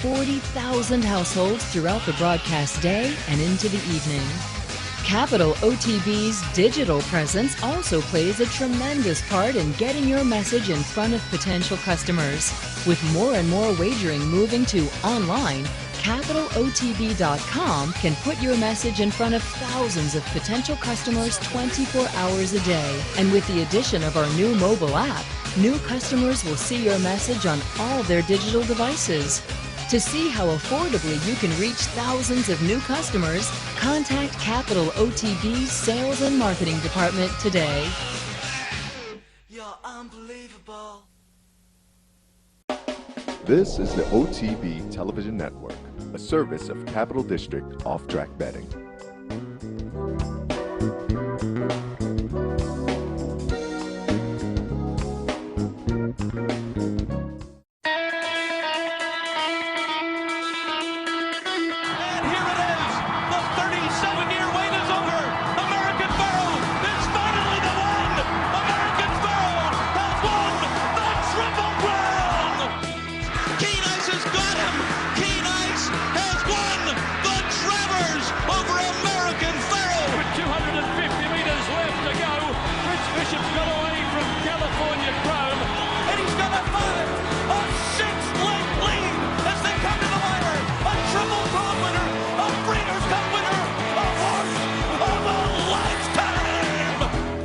40,000 households throughout the broadcast day and into the evening. Capital OTB's digital presence also plays a tremendous part in getting your message in front of potential customers. With more and more wagering moving to online, CapitalOTB.com can put your message in front of thousands of potential customers 24 hours a day. And with the addition of our new mobile app, new customers will see your message on all their digital devices. To see how affordably you can reach thousands of new customers, contact Capital OTB's Sales and Marketing Department today. You're unbelievable. This is the OTB Television Network, a service of Capital District Off-Track Betting.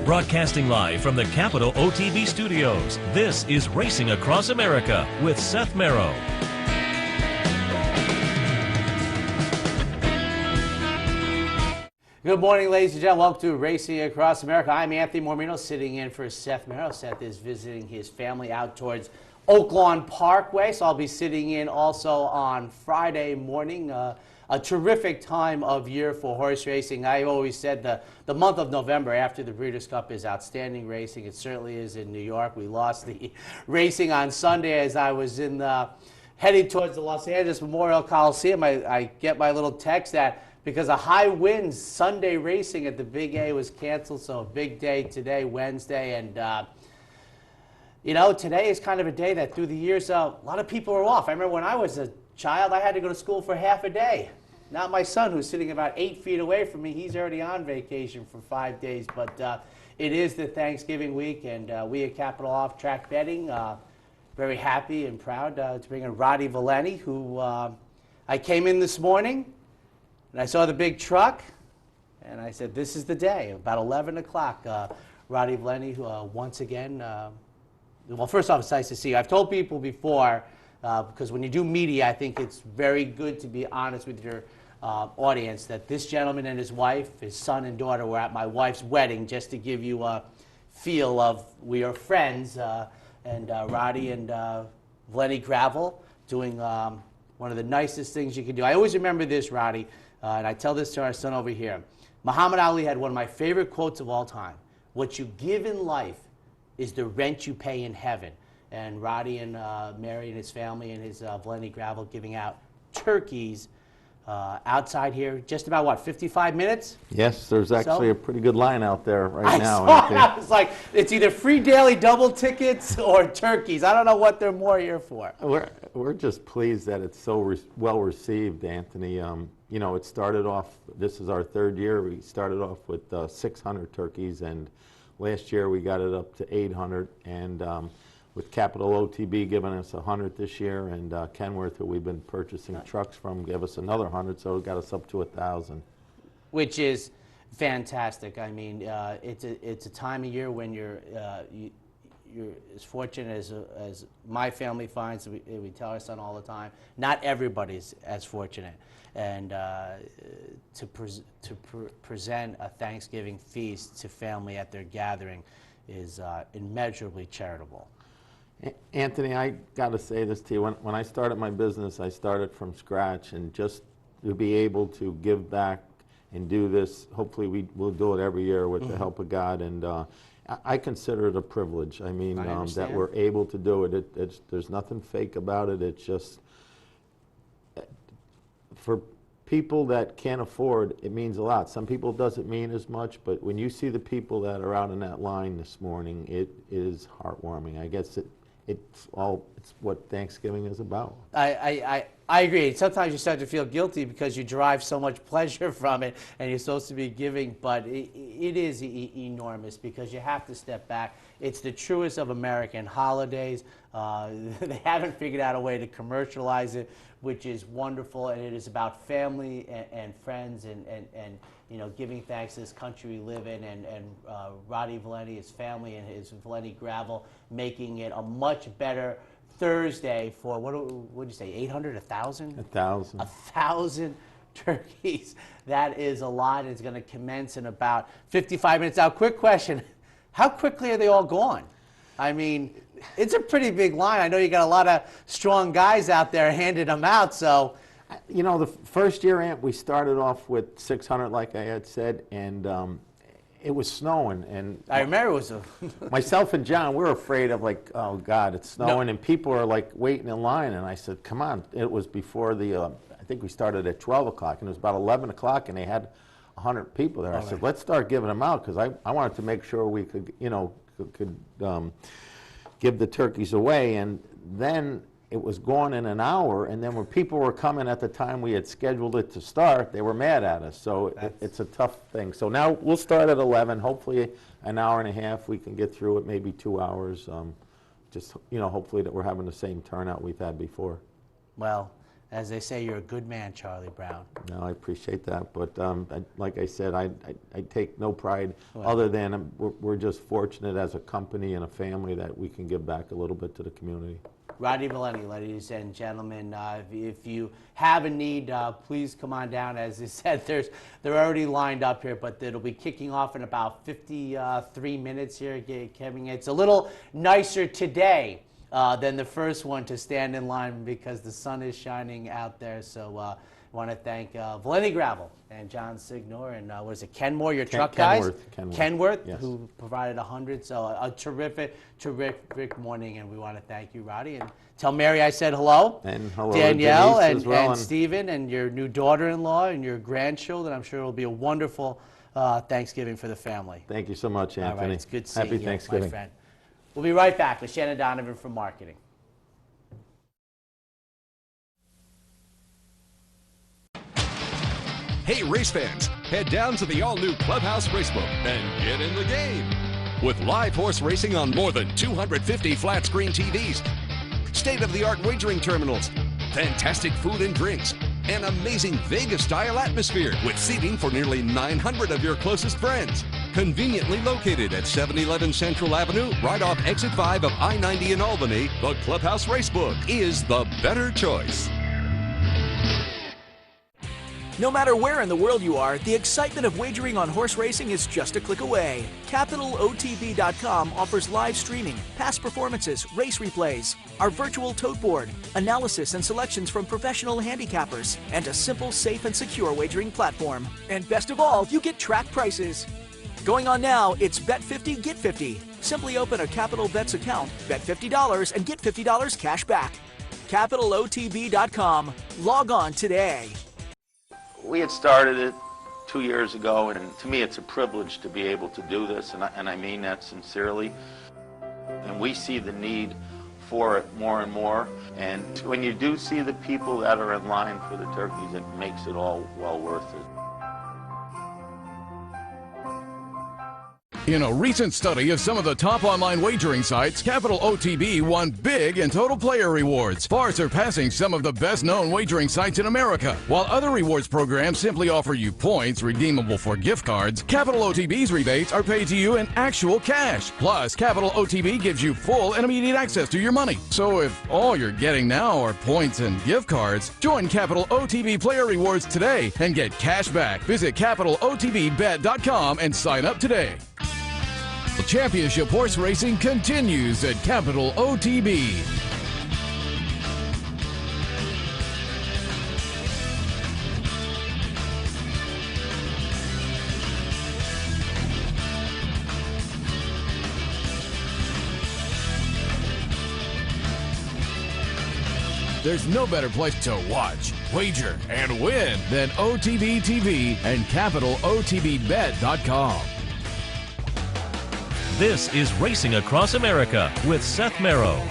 Broadcasting live from the Capital OTB studios, this is Racing Across America with Seth Merrow. Good morning, ladies and gentlemen. Welcome to Racing Across America. I'm Anthony Mormino, sitting in for Seth Merrow. Seth is visiting his family out towards Oaklawn Parkway, so I'll be sitting in also on Friday morning. A terrific time of year for horse racing. I always said the month of November after the Breeders' Cup is outstanding racing. It certainly is in New York. We lost the racing on Sunday as I was heading towards the Los Angeles Memorial Coliseum. I get my little text that because of high winds, Sunday racing at the Big A was canceled, so a big day today, Wednesday. And, you know, today is kind of a day that through the years, a lot of people are off. I remember when I was a child, I had to go to school for half a day. Not my son, who's sitting about 8 feet away from me. He's already on vacation for 5 days. But it is the Thanksgiving week, and we at Capital Off-Track Betting very happy and proud to bring in Roddy Valeni, who I came in this morning, and I saw the big truck, and I said, this is the day. About 11 o'clock, Roddy Valeni, who once again, well, first off, it's nice to see you. I've told people before, because when you do media, I think it's very good to be honest with your audience, that this gentleman and his wife, his son and daughter, were at my wife's wedding, just to give you a feel of we are friends. And Roddy and Valeni Gravel doing one of the nicest things you can do. I always remember this, Roddy, and I tell this to our son over here. Muhammad Ali had one of my favorite quotes of all time. What you give in life is the rent you pay in heaven. And Roddy and Mary and his family and his Valeni Gravel giving out turkeys outside here, just about, what, 55 minutes? Yes, there's actually a pretty good line out there right now. I was like, it's either free daily double tickets or turkeys. I don't know what they're more here for. We're just pleased that it's so well received, Anthony. You know, it started off, this is our third year. We started off with 600 turkeys, and last year we got it up to 800. And with Capital OTB giving us 100 this year, and Kenworth, who we've been purchasing trucks from, gave us another 100, so it got us up to 1,000. Which is fantastic. I mean, it's a time of year when you're as fortunate as my family finds. We tell our son all the time, not everybody's as fortunate. And to present a Thanksgiving feast to family at their gathering is immeasurably charitable. Anthony, I got to say this to you. When I started my business, I started from scratch, and just to be able to give back and do this, hopefully we'll do it every year with the help of God, and I consider it a privilege. I mean, that we're able to do it. There's nothing fake about it. It's just, for people that can't afford, it means a lot. Some people it doesn't mean as much, but when you see the people that are out in that line this morning, it is heartwarming. I guess it's what Thanksgiving is about. I agree. Sometimes you start to feel guilty because you derive so much pleasure from it, and you're supposed to be giving, but it is enormous because you have to step back. It's the truest of American holidays. They haven't figured out a way to commercialize it, which is wonderful, and it is about family and friends and you know, giving thanks to this country we live in, and Roddy Valenti, his family, and his Valenti Gravel, making it a much better Thursday for, what would you say, 800, 1,000? 1,000. 1,000 turkeys. That is a lot. It's going to commence in about 55 minutes. Now, quick question. How quickly are they all gone? I mean, it's a pretty big line. I know you got a lot of strong guys out there handing them out, so. You know, the first year, Ant, we started off with 600, like I had said, and it was snowing, and I remember it was myself and John, we were afraid of, like, oh God, it's snowing, and people are like waiting in line, and I said, come on. It was before the, I think we started at 12 o'clock, and it was about 11 o'clock, and they had 100 people there. I said, let's start giving them out, because I wanted to make sure we could, you know, could give the turkeys away, and then it was gone in an hour, and then when people were coming at the time we had scheduled it to start, they were mad at us. So it's a tough thing. So now we'll start at 11. Hopefully an hour and a half we can get through it, maybe 2 hours. Just, you know, hopefully that we're having the same turnout we've had before. Well, as they say, you're a good man, Charlie Brown. No, I appreciate that, but like I said, I take no pride other than we're just fortunate as a company and a family that we can give back a little bit to the community. Roddy Valenti, ladies and gentlemen, if you have a need, please come on down. As I said, they're already lined up here, but it'll be kicking off in about 53 minutes here, Kevin. It's a little nicer today than the first one to stand in line because the sun is shining out there. So I want to thank Valenti Gravel and John Signor and what is it, Kenmore, your truck guys? Kenworth, yes. Who provided 100. So a terrific morning, and we want to thank you, Roddy, and tell Mary I said hello. And hello Danielle to Denise as well, and Stephen and your new daughter-in-law and your grandchildren. I'm sure it will be a wonderful Thanksgiving for the family. Thank you so much, Anthony. All right, it's good seeing Happy you, Thanksgiving. my friend. We'll be right back with Shannon Donovan from marketing. Hey, race fans, head down to the all-new Clubhouse Racebook and get in the game. With live horse racing on more than 250 flat-screen TVs, state-of-the-art wagering terminals, fantastic food and drinks, an amazing Vegas-style atmosphere with seating for nearly 900 of your closest friends. Conveniently located at 711 Central Avenue, right off Exit 5 of I-90 in Albany, the Clubhouse Racebook is the better choice. No matter where in the world you are, the excitement of wagering on horse racing is just a click away. CapitalOTB.com offers live streaming, past performances, race replays, our virtual tote board, analysis and selections from professional handicappers, and a simple, safe, and secure wagering platform. And best of all, you get track prices. Going on now, it's Bet 50, Get 50. Simply open a Capital Bets account, bet $50, and get $50 cash back. CapitalOTB.com. Log on today. We had started it 2 years ago, and to me it's a privilege to be able to do this, and I mean that sincerely. And we see the need for it more and more, and when you do see the people that are in line for the turkeys, it makes it all well worth it. In a recent study of some of the top online wagering sites, Capital OTB won big in total player rewards, far surpassing some of the best-known wagering sites in America. While other rewards programs simply offer you points redeemable for gift cards, Capital OTB's rebates are paid to you in actual cash. Plus, Capital OTB gives you full and immediate access to your money. So if all you're getting now are points and gift cards, join Capital OTB Player Rewards today and get cash back. Visit CapitalOTBBet.com and sign up today. The championship horse racing continues at Capital OTB. There's no better place to watch, wager, and win than OTB TV and CapitalOTBBet.com. This is Racing Across America with Seth Merrow.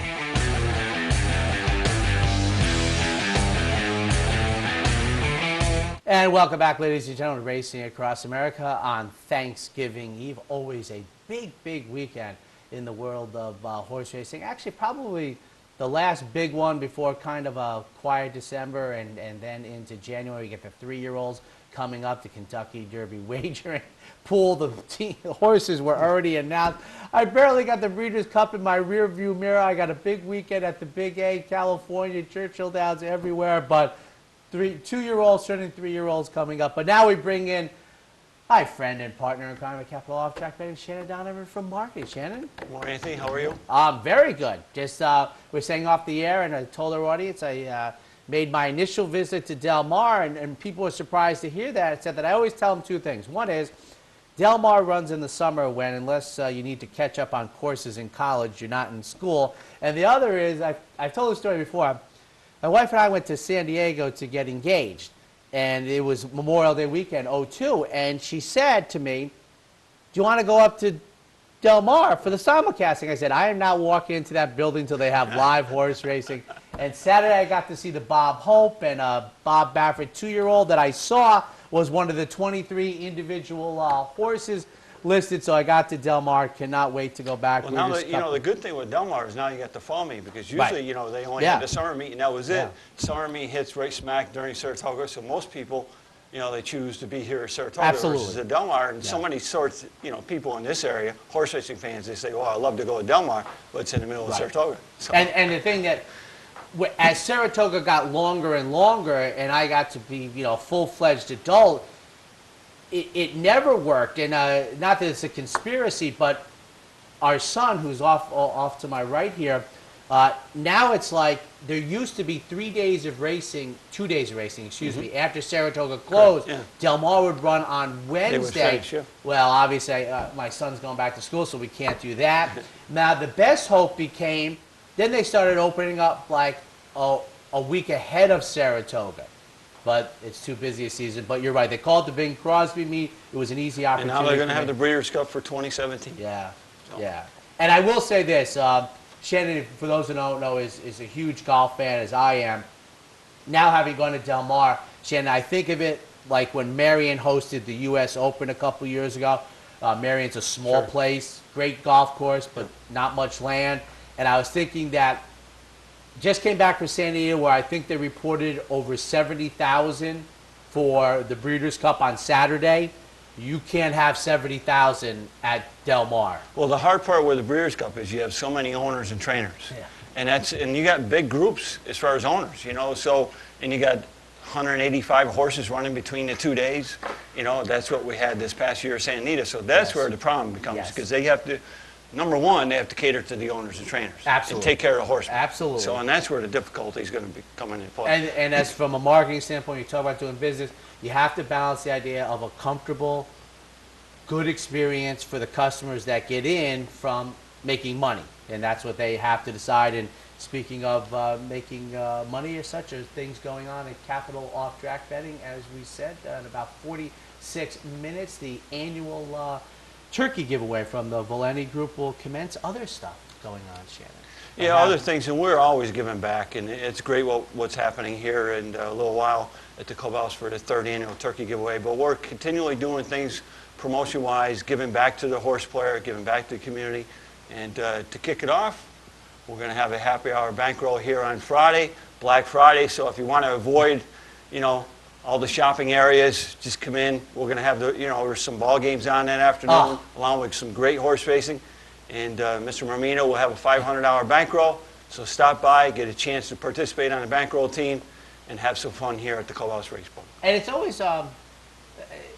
And welcome back, ladies and gentlemen, Racing Across America on Thanksgiving Eve. Always a big, big weekend in the world of horse racing. Actually, probably the last big one before kind of a quiet December, and then into January, you get the 3-year-olds coming up, the Kentucky Derby wagering pool. The horses were already announced. I barely got the Breeders' Cup in my rear view mirror. I got a big weekend at the Big A, California, Churchill Downs, everywhere, but 2-year-olds turning 3-year-olds coming up. But now we bring in my friend and partner in crime at Capital Off-Track Betting, Shannon Donovan from marketing. Shannon? Good morning, Anthony. How are you? Very good. Just we're saying off the air, and I told our audience I made my initial visit to Del Mar, and people were surprised to hear that. I said that I always tell them two things. One is Del Mar runs in the summer when, unless you need to catch up on courses in college, you're not in school. And the other is, I've told the story before, my wife and I went to San Diego to get engaged, and it was Memorial Day weekend, '02, and she said to me, do you want to go up to Del Mar for the simulcasting? I said, I am not walking into that building till they have live horse racing. And Saturday I got to see the Bob Hope and Bob Baffert 2-year-old that I saw was one of the 23 individual horses listed, so I got to Del Mar. Cannot wait to go back. Well, now that, the good thing with Del Mar is now you got the fall meet, because usually, they only had the summer meet, and that was it. Summer meet hits right smack during Saratoga, so most people, they choose to be here at Saratoga versus at Del Mar. And so many sorts, people in this area, horse racing fans, they say, well, I'd love to go to Del Mar, but it's in the middle of Saratoga. So. And the thing that, as Saratoga got longer and longer, and I got to be, a full-fledged adult, it never worked. And not that it's a conspiracy, but our son, who's off to my right here, now it's like there used to be 2 days of racing, excuse me, after Saratoga closed. Del Mar would run on Wednesday. Well, obviously, my son's going back to school, so we can't do that. Now, the best hope became, then they started opening up like a week ahead of Saratoga. But it's too busy a season. But you're right. They called it the Bing Crosby meet. It was an easy opportunity. And now they're going to have the Breeders' Cup for 2017. Yeah, yeah. And I will say this. Shannon, for those who don't know, is a huge golf fan, as I am. Now having gone to Del Mar, Shannon, I think of it like when Marion hosted the U.S. Open a couple years ago. Marion's a small place, great golf course, but not much land. And I was thinking that just came back from San Diego, where I think they reported over 70,000 for the Breeders' Cup on Saturday. You can't have 70,000 at Del Mar. Well, the hard part with the Breeders' Cup is you have so many owners and trainers. And you got big groups as far as owners, so, and you got 185 horses running between the 2 days. That's what we had this past year at Santa Anita. So that's where the problem becomes, because they have to, number one, they have to cater to the owners and trainers. Absolutely. And take care of the horsemen. Absolutely. So, and that's where the difficulty is going to be coming into play. And as from a marketing standpoint, you talk about doing business, you have to balance the idea of a comfortable, good experience for the customers that get in from making money. And that's what they have to decide. And speaking of making money, as such, there's things going on at Capital Off-Track Betting, as we said, in about 46 minutes. The annual turkey giveaway from the Valenti Group will commence. Other stuff going on, Shannon? Yeah, other things, and we're always giving back, and it's great what's happening here in a little while at the clubhouse for the 3rd annual turkey giveaway. But we're continually doing things promotion-wise, giving back to the horse player, giving back to the community. And to kick it off, we're going to have a happy hour bankroll here on Friday, Black Friday. So if you want to avoid, all the shopping areas, just come in. We're going to have there's some ball games on that afternoon, along with some great horse racing. And Mr. Marmino will have a $500 bankroll. So stop by, get a chance to participate on the bankroll team, and have some fun here at the Clubhouse Racebook. And it's always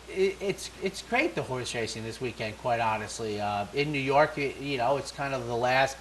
it's great, the horse racing this weekend, quite honestly. In New York, it's kind of the last.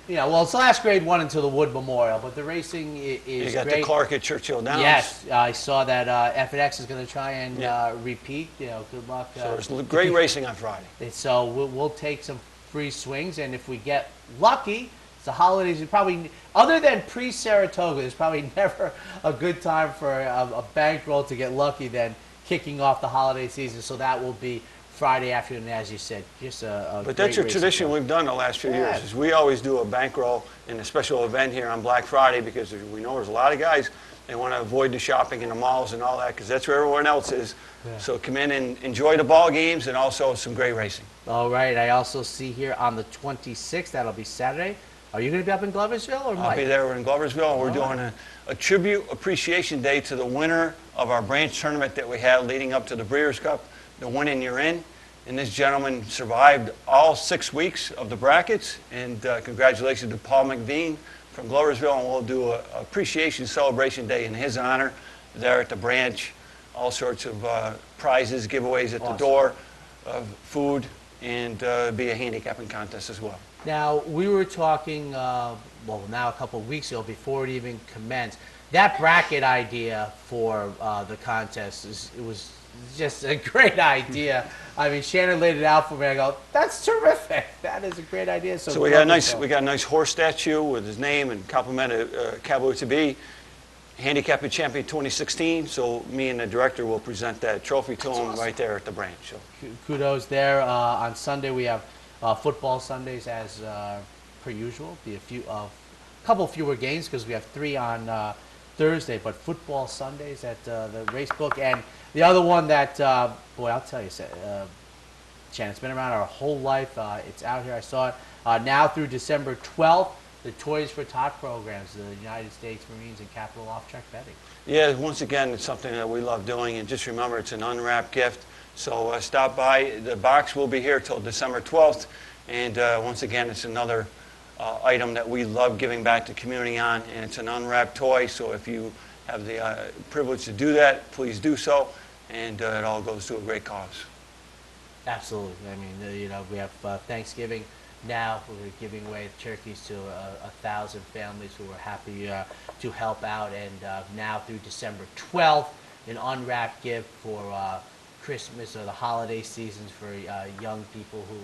It's the last grade one until the Wood Memorial, but the racing is great. You got the Clark at Churchill Downs. Yes, I saw that F&X is going to try and repeat. Good luck. So there's great racing on Friday. So we'll take some free swings, and if we get lucky, it's the holidays. Probably, other than pre-Saratoga, there's probably never a good time for a bankroll to get lucky than kicking off the holiday season. So that will be Friday afternoon, as you said, just a But that's a tradition we've done the last few years. Is we always do a bankroll in a special event here on Black Friday, because we know there's a lot of guys They want to avoid the shopping in the malls and all that because that's where everyone else is. So come in and enjoy the ball games and also some great racing. All right. I also see here on the 26th, that'll be Saturday. Are you going to be up in Gloversville or Mike? I'll be there in Gloversville. We're doing a tribute appreciation day to the winner of our branch tournament that we had leading up to the Breeders' Cup, the Win and You're In. And this gentleman survived all 6 weeks of the brackets. And congratulations to Paul McVean from Gloversville. And we'll do an appreciation celebration day in his honor there at the branch. All sorts of prizes, giveaways at the door, food, and be a handicapping contest as well. Now, we were talking, now a couple of weeks ago, before it even commenced, that bracket idea for the contest, it was just a great idea. I mean, Shannon laid it out for me. I go, that's terrific. That is a great idea. So we got a nice horse statue with his name and complimented Cabo to be handicapping champion 2016. So me and the director will present that trophy to him right there at the branch. So kudos there. On Sunday we have football Sundays as per usual. Be a couple fewer games because we have 3 on Thursday, but football Sundays at the race book. And the other one that, boy, I'll tell you, Shannon, it's been around our whole life. It's out here. I saw it now through December 12th. The Toys for Tot programs, the United States Marines and Capital Off-Track Betting. Yeah, once again, it's something that we love doing. And just remember, it's an unwrapped gift. So stop by. The box will be here till December 12th. And once again, it's another item that we love giving back to the community on. And it's an unwrapped toy. So if you have the privilege to do that, please do so. And it all goes to a great cause. Absolutely. I mean, we have Thanksgiving. Now we're giving away turkeys to 1,000 families who are happy to help out. And now through December 12th, an unwrapped gift for Christmas or the holiday seasons for young people who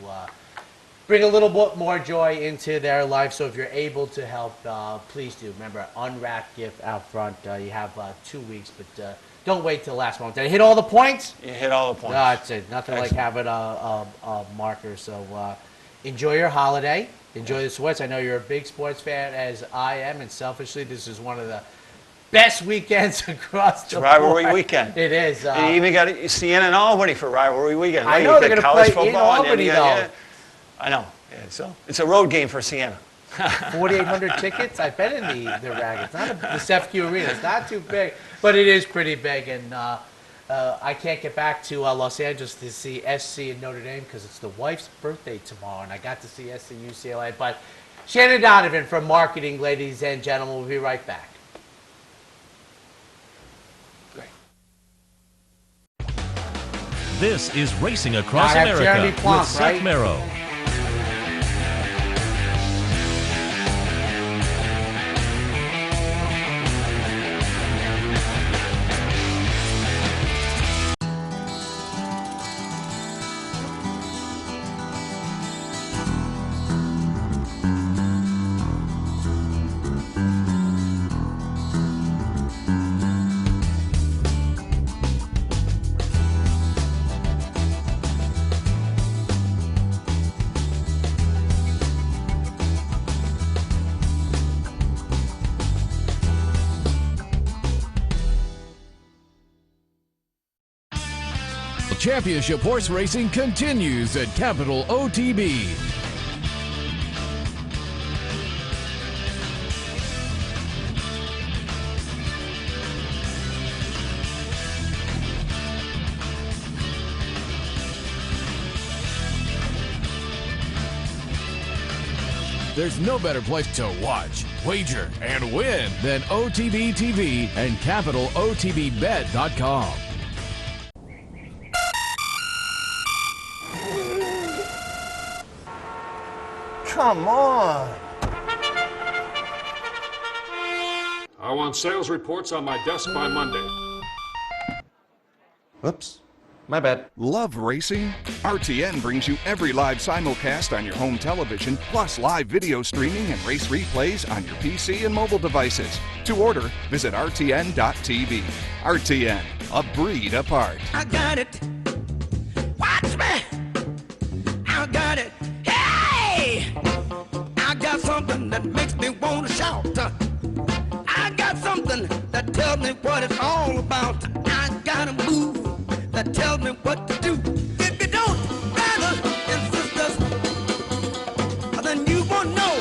bring a little bit more joy into their life. So if you're able to help, please do. Remember, unwrapped gift out front. You have 2 weeks, but don't wait till the last moment. Did I hit all the points? You hit all the points. That's it. Nothing like having a marker. So enjoy your holiday. Enjoy the sports. I know you're a big sports fan, as I am, and selfishly, this is one of the best weekends across the board. Rivalry weekend. It is. You even got Siena and Albany for rivalry weekend. I know they're going to play in Albany, though. Yeah. I know. Yeah, so it's a road game for Siena. 4,800 tickets. I've been in the Rag. It's not the CEFCU Arena. It's not too big, but it is pretty big. And I can't get back to Los Angeles to see SC and Notre Dame because it's the wife's birthday tomorrow, and I got to see SC and UCLA. But Shannon Donovan from marketing, ladies and gentlemen. We'll be right back. This is Racing Across Now I have America Jeremy Plonk, with Seth right? Merrow. Championship horse racing continues at Capital OTB. There's no better place to watch, wager, and win than OTB TV and CapitalOTBBet.com. Come on. I want sales reports on my desk by Monday. Oops. My bad. Love racing? RTN brings you every live simulcast on your home television, plus live video streaming and race replays on your PC and mobile devices. To order, visit RTN.tv. RTN, a breed apart. I got it. Watch me. I got it. Hey! I got something that makes me want to shout. I got something that tell me what it's all about. I got a move that tells me what to do. If you don't, brothers and sisters, then you won't know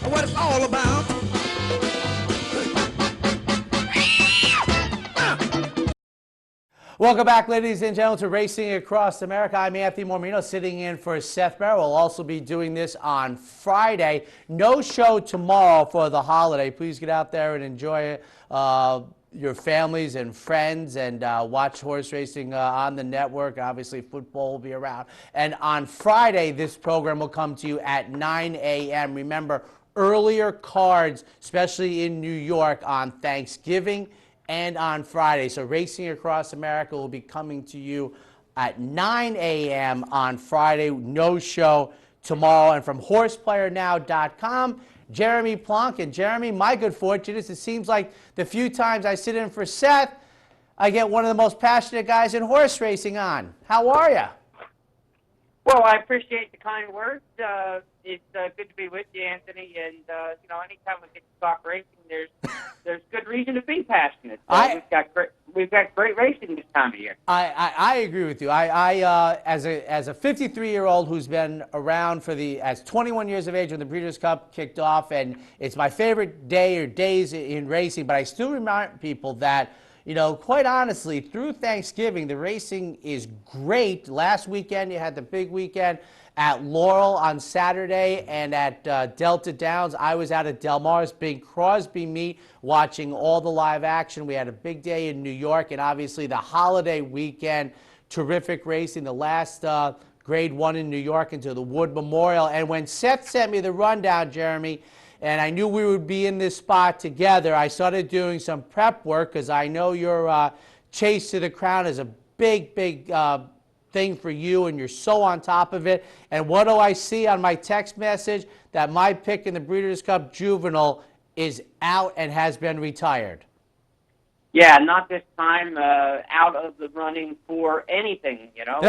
what it's all about. Welcome back, ladies and gentlemen, to Racing Across America. I'm Anthony Mormino, sitting in for Seth Merrill. We'll also be doing this on Friday. No show tomorrow for the holiday. Please get out there and enjoy it. Your families and friends, and watch horse racing on the network. Obviously, football will be around. And on Friday, this program will come to you at 9 a.m. Remember, earlier cards, especially in New York, on Thanksgiving and on Friday. So Racing Across America will be coming to you at 9 a.m. on Friday. No show tomorrow. And from horseplayernow.com, Jeremy Plonk. And Jeremy, my good fortune is it seems like the few times I sit in for Seth, I get one of the most passionate guys in horse racing on. How are you? Well, I appreciate the kind words. It's good to be with you, Anthony. And you know, anytime we get to talk racing, there's good reason to be passionate. We've got great racing this time of year. I agree with you. As a 53-year-old who's been around as 21 years of age when the Breeders' Cup kicked off, and it's my favorite day or days in racing. But I still remind people that, you know, quite honestly, through Thanksgiving, the racing is great. Last weekend, you had the big weekend at Laurel on Saturday, and at Delta Downs. I was out at Del Mar's Bing Crosby meet watching all the live action. We had a big day in New York, and obviously the holiday weekend, terrific racing. The last Grade 1 in New York into the Wood Memorial. And when Seth sent me the rundown, Jeremy, and I knew we would be in this spot together, I started doing some prep work because I know your Chase to the Crown is a big thing for you, and you're so on top of it. And what do I see on my text message? That my pick in the Breeders' Cup Juvenile is out and has been retired. Yeah, not this time. Out of the running for anything, you know.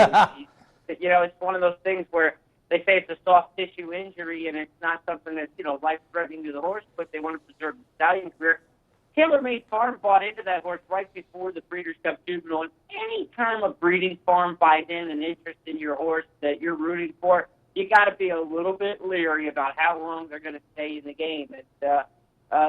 You know, it's one of those things where they say it's a soft tissue injury, and it's not something that's, you know, life-threatening to the horse, but they want to preserve the stallion career. TaylorMade Farm bought into that horse right before the Breeders' Cup Juvenile. And any time a breeding farm buys in an interest in your horse that you're rooting for, you got to be a little bit leery about how long they're going to stay in the game.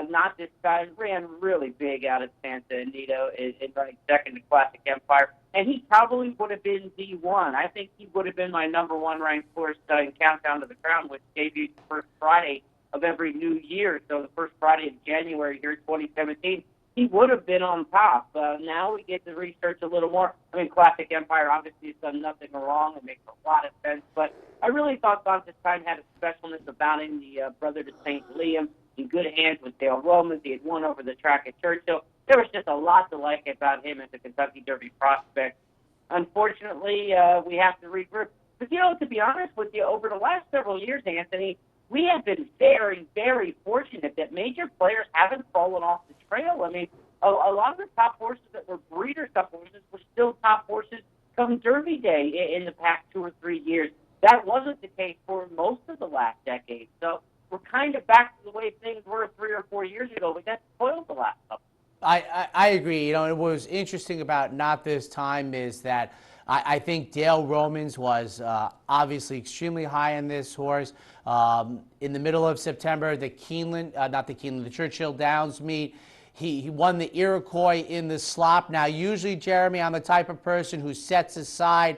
Not this guy. Ran really big out of Santa Anita in running second to Classic Empire, and he probably would have been D1. I think he would have been my #1 ranked horse in Countdown to the Crown, which debuted the first Friday of every new year. So the first Friday of January here in 2017, he would have been on top. Now we get to research a little more. I mean, Classic Empire obviously has done nothing wrong. It makes a lot of sense. But I really thought Bontes Time had a specialness about him, the brother to St. Liam, in good hands with Dale Romans. He had won over the track at Churchill. There was just a lot to like about him as a Kentucky Derby prospect. Unfortunately, we have to regroup. But, you know, to be honest with you, over the last several years, Anthony, we have been very, very fortunate that major players haven't fallen off the trail. I mean, a lot of the top horses that were Breeders' Cup horses were still top horses come Derby Day in the past 2 or 3 years. That wasn't the case for most of the last decade. So we're kind of back to the way things were 3 or 4 years ago. We got spoiled the last couple. I agree. You know, what was interesting about not this time is that I think Dale Romans was obviously extremely high on this horse. In the middle of September, the Churchill Downs meet, he won the Iroquois in the slop. Now, usually, Jeremy, I'm the type of person who sets aside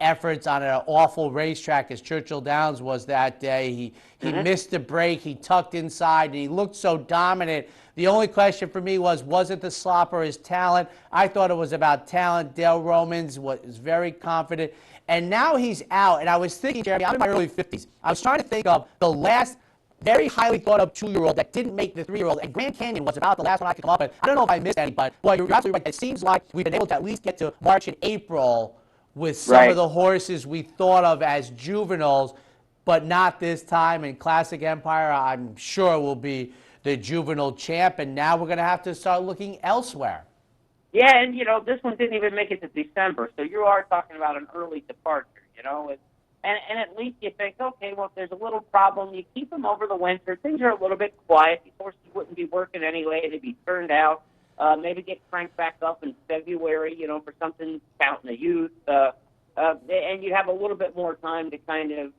efforts on an awful racetrack, as Churchill Downs was that day. He missed the break, he tucked inside, and he looked so dominant. The only question for me was it the slop or his talent? I thought it was about talent. Dale Romans was very confident. And now he's out. And I was thinking, Jeremy, I'm in my early 50s. I was trying to think of the last very highly thought of 2-year-old that didn't make the 3-year-old. And Grand Canyon was about the last one I could come up with. I don't know if I missed any, but well, you're absolutely right. It seems like we've been able to at least get to March and April with some of the horses we thought of as juveniles, but not this time. And Classic Empire, I'm sure, will be the juvenile champ, and now we're going to have to start looking elsewhere. Yeah, and, you know, this one didn't even make it to December, so you are talking about an early departure, you know. And at least you think, okay, well, if there's a little problem, you keep them over the winter. Things are a little bit quiet. These horses wouldn't be working anyway. They'd be turned out. Maybe get cranked back up in February, for something counting the youth. And you'd have a little bit more time to kind of,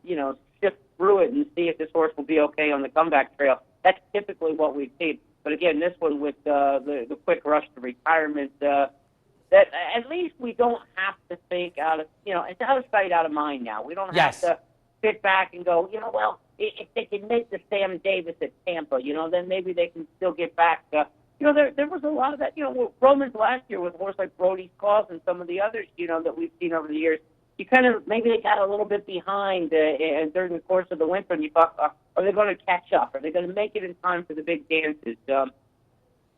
sift through it and see if this horse will be okay on the comeback trail. That's typically what we've seen. But again, this one with the quick rush to retirement, that at least we don't have to think out of, it's out of sight, out of mind now. We don't have to sit back and go, well, if they can make the Sam Davis at Tampa, then maybe they can still get back. There was a lot of that. Romans last year with a horse like Brody's Cause and some of the others, that we've seen over the years. You kind of, maybe they got a little bit behind during the course of the winter, and you thought, are they going to catch up? Are they going to make it in time for the big dances?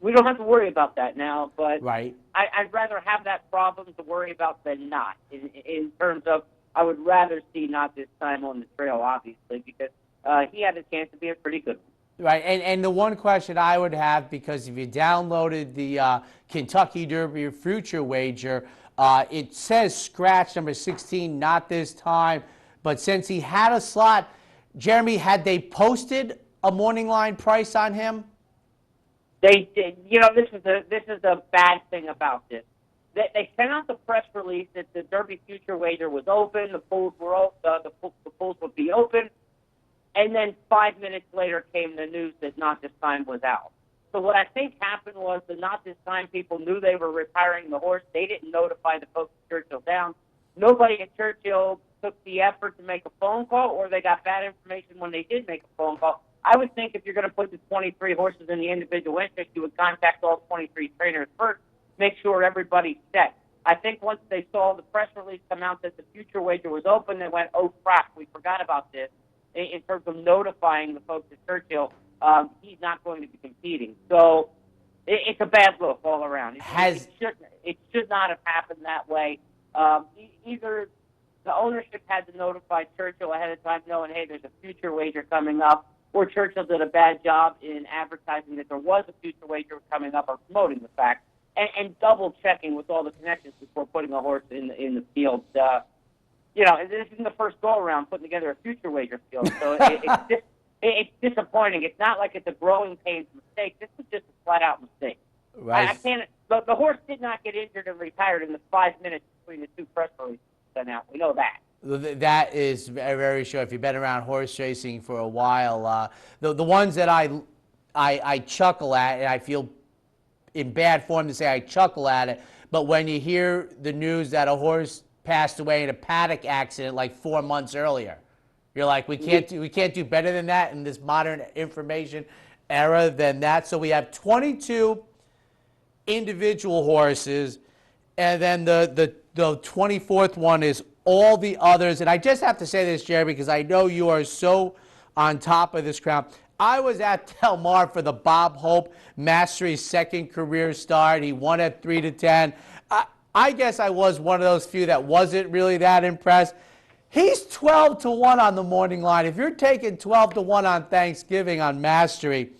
We don't have to worry about that now, but I'd rather have that problem to worry about than not. In terms of, I would rather see Not This Time on the trail, obviously, because he had a chance to be a pretty good one. Right, and the one question I would have, because if you downloaded the Kentucky Derby future wager, it says scratch number 16, Not This Time. But since he had a slot, Jeremy, had they posted a morning line price on him? They did. This is the bad thing about this. They sent out the press release that the Derby future wager was open, the pools were open, the pools would be open, and then 5 minutes later came the news that Not This Time was out. So what I think happened was the Not This Time people knew they were retiring the horse. They didn't notify the folks at Churchill Downs. Nobody at Churchill took the effort to make a phone call, or they got bad information when they did make a phone call. I would think if you're going to put the 23 horses in the individual interest, you would contact all 23 trainers first, make sure everybody's set. I think once they saw the press release come out that the future wager was open, they went, oh, crap, we forgot about this. In terms of notifying the folks at Churchill, he's not going to be competing. So it's a bad look all around. It should not have happened that way. Either the ownership had to notify Churchill ahead of time knowing, hey, there's a future wager coming up, or Churchill did a bad job in advertising that there was a future wager coming up or promoting the fact, and double-checking with all the connections before putting a horse in the field. This isn't the first go-around putting together a future wager field, so it's disappointing. It's not like it's a growing pains mistake. This was just a flat-out mistake. Right. I can't. The horse did not get injured and retired in the 5 minutes between the two press releases sent out. We know that. That is very, very sure. If you've been around horse racing for a while, the ones that I chuckle at, and I feel in bad form to say I chuckle at it, but when you hear the news that a horse passed away in a paddock accident like 4 months earlier, you're like, we can't do better than that in this modern information era than that. So we have 22 individual horses, and then the 24th one is all the others. And I just have to say this, Jerry, because I know you are so on top of this crowd. I was at Del Mar for the Bob Hope Mastery's second career start. He won at 3-10. I guess I was one of those few that wasn't really that impressed. He's 12-1 on the morning line. If you're taking 12-1 on Thanksgiving on Mastery,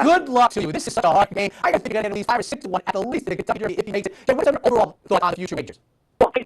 good luck to you. This is such a hard game. I got to think at least 5 or 6-1 at the least in the Kentucky Derby if he makes it. So what's your overall thought on future majors? Okay.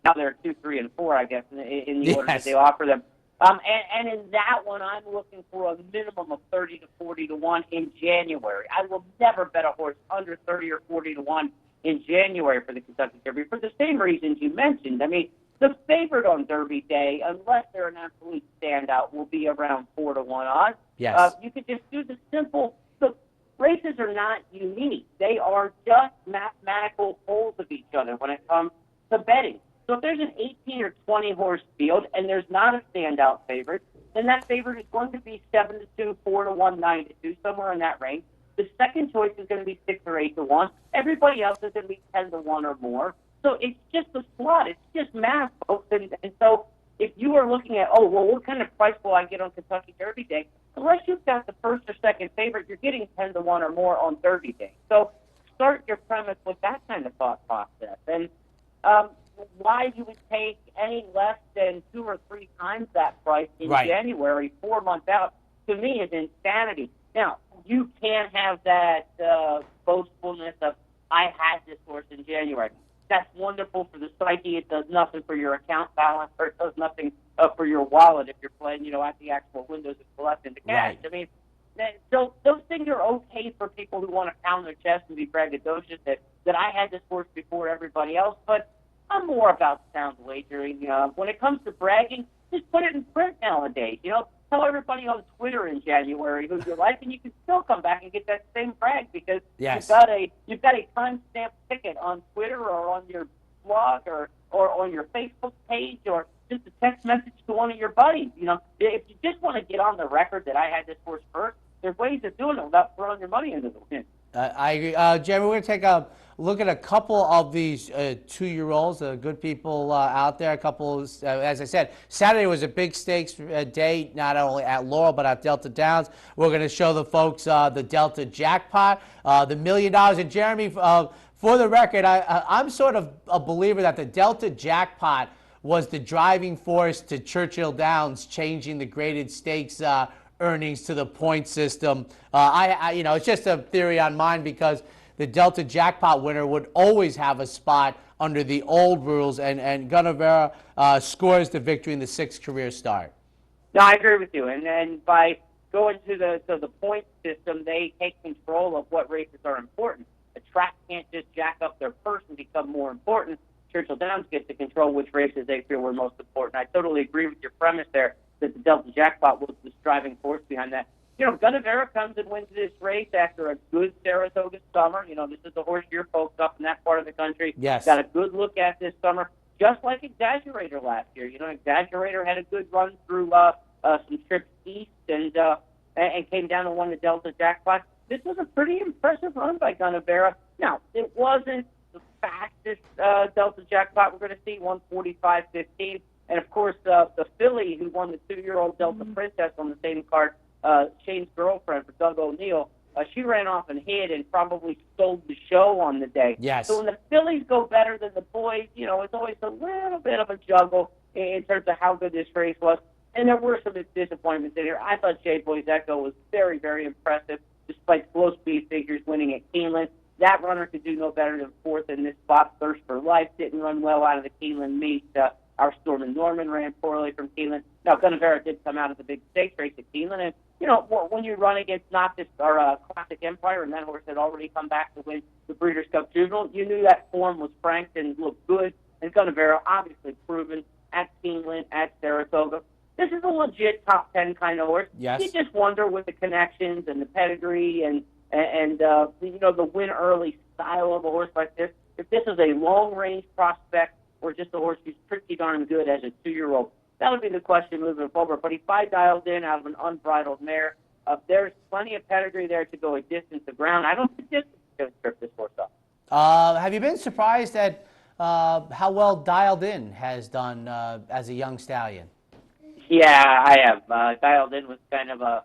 Now they're 2, 3, and 4, I guess, in the order that they offer them. And in that one, I'm looking for a minimum of 30 to 40-1 in January. I will never bet a horse under 30 or 40-1 in January for the Kentucky Derby for the same reasons you mentioned. I mean, the favorite on Derby Day, unless they're an absolute standout, will be around 4-1 odds. Yes. You could just do the simple. The races are not unique. They are just mathematical poles of each other when it comes to betting. So if there's an 18 or 20 horse field and there's not a standout favorite, then that favorite is going to be 7-2, 4-1, 9-2, somewhere in that range. The second choice is going to be 6 or 8-1. Everybody else is going to be 10-1 or more. So it's just a slot. It's just math, folks. And so if you are looking at, what kind of price will I get on Kentucky Derby Day? Unless you've got the first or second favorite, you're getting 10-1 or more on Derby Day. So start your premise with that kind of thought process. And why you would take any less than 2 or 3 times that price in January, 4 months out, to me is insanity. Now, you can't have that boastfulness of, I had this horse in January. that's wonderful for the psyche. It does nothing for your account balance, or it does nothing for your wallet if you're playing, at the actual windows and collecting the cash. Right. I mean, so those things are okay for people who want to pound their chest and be braggadocious that I had this horse before everybody else, but I'm more about sound wagering. When it comes to bragging, just put it in print nowadays. Tell everybody on Twitter in January who you like, and you can still come back and get that same brag because Yes. you've got a timestamp ticket on Twitter or on your blog or on your Facebook page or just a text message to one of your buddies. If you just want to get on the record that I had this horse first, there's ways of doing it without throwing your money into the wind. I agree. Jeremy, we're going to take a look at a couple of these 2-year-olds, good people out there. A couple, as I said, Saturday was a big stakes day, not only at Laurel, but at Delta Downs. We're going to show the folks the Delta Jackpot, the $1 million. And Jeremy, for the record, I'm sort of a believer that the Delta Jackpot was the driving force to Churchill Downs changing the graded stakes earnings to the point system. It's just a theory on mine because the Delta Jackpot winner would always have a spot under the old rules, and Gunnevera scores the victory in the 6th career start. No, I agree with you. And then by going to the point system, they take control of what races are important. The track can't just jack up their purse and become more important. Churchill Downs gets to control which races they feel were most important. I totally agree with your premise there that the Delta Jackpot was the driving force behind that. Gunnevera comes and wins this race after a good Saratoga summer. This is the horse your folks up in that part of the country Yes. got a good look at this summer, just like Exaggerator last year. Exaggerator had a good run through some trips east and came down and won the Delta Jackpot. This was a pretty impressive run by Gunnevera. Now, it wasn't the fastest Delta Jackpot we're going to see, 1:45.15. And, of course, the filly who won the 2-year-old Delta Princess on the same card, Shane's girlfriend for Doug O'Neill, she ran off and hid and probably stole the show on the day. Yes. So when the fillies go better than the boys, it's always a little bit of a juggle in terms of how good this race was. And there were some disappointments in here. I thought Shea Boys Echo was very, very impressive, despite slow speed figures winning at Keeneland. That runner could do no better than 4th in this spot. Thirst for Life didn't run well out of the Keeneland meet. Our Storm and Norman ran poorly from Keeneland. Now, Gunnevera did come out of the big stakes race at Keeneland. And, when you run against Classic Empire, and that horse had already come back to win the Breeders' Cup Juvenile, you knew that form was franked and looked good. And Gunnevera obviously proven at Keeneland, at Saratoga. This is a legit top 10 kind of horse. Yes. You just wonder with the connections and the pedigree and the win early style of a horse like this, if this is a long-range prospect or just a horse who's pretty darn good as a 2-year-old. That would be the question moving forward. But if I dialed in out of an unbridled mare, there's plenty of pedigree there to go a distance of ground. I don't think this is going to trip this horse up. Have you been surprised at how well Dialed In has done as a young stallion? Yeah, I have. Dialed In was kind of a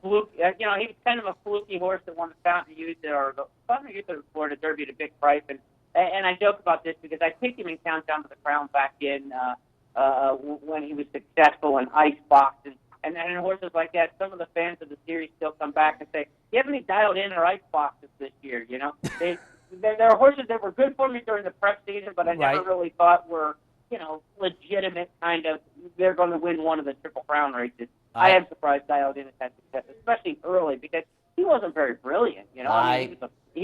fluke. He was kind of a fluky horse that won the Fountain Youth or the Fountain Youth of the Florida Derby at a big price. And I joke about this because I picked him in Countdown to the Crown back in when he was successful in Icebox. And in horses like that, some of the fans of the series still come back and say, "You have any Dialed In or Iceboxes this year?" There are horses that were good for me during the prep season, but I never really thought were legitimate kind of, they're going to win one of the Triple Crown races. I am surprised Dialed In has had success, especially early, because he wasn't very brilliant. He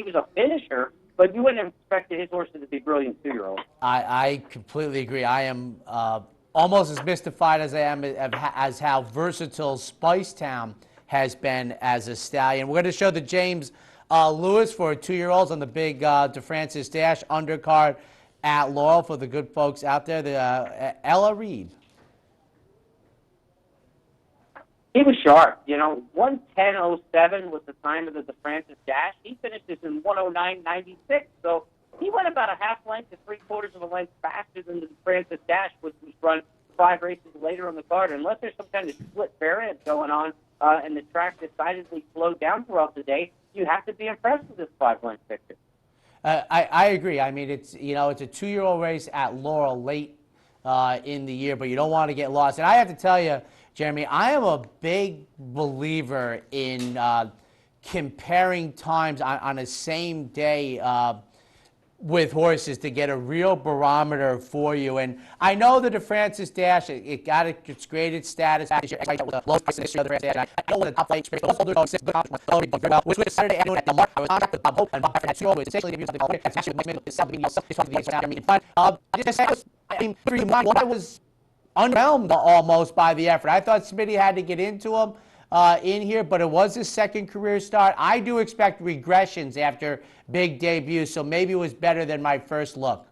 was a finisher, but you wouldn't have expected his horses to be brilliant 2-year-olds. I completely agree. I am almost as mystified as I am as how versatile Spicetown has been as a stallion. We're going to show the James Lewis for 2-year-olds on the big DeFrancis Dash undercard at Laurel for the good folks out there. The Ella Reed. He was sharp. 1:10.07 was the time of the DeFrancis Dash. He finished this in 1:09.96. So he went about a half length to 3/4 of a length faster than the DeFrancis Dash, which was run 5 races later on the card. Unless there's some kind of split variant going on and the track decidedly slowed down throughout the day, you have to be impressed with this 5-length picture. I agree. I mean, it's a 2-year-old race at Laurel late in the year, but you don't want to get lost. And I have to tell you, Jeremy, I am a big believer in comparing times on a same day with horses to get a real barometer for you. And I know that the Francis Dash, it got its graded status this year. I know the top flight which was Saturday afternoon at the Mark. I was contracted with Bob Hope, and Bob had two always essentially used I was underwhelmed almost by the effort. I thought Smitty had to get into him in here, but it was his second career start. I do expect regressions after big debuts, so maybe it was better than my first look.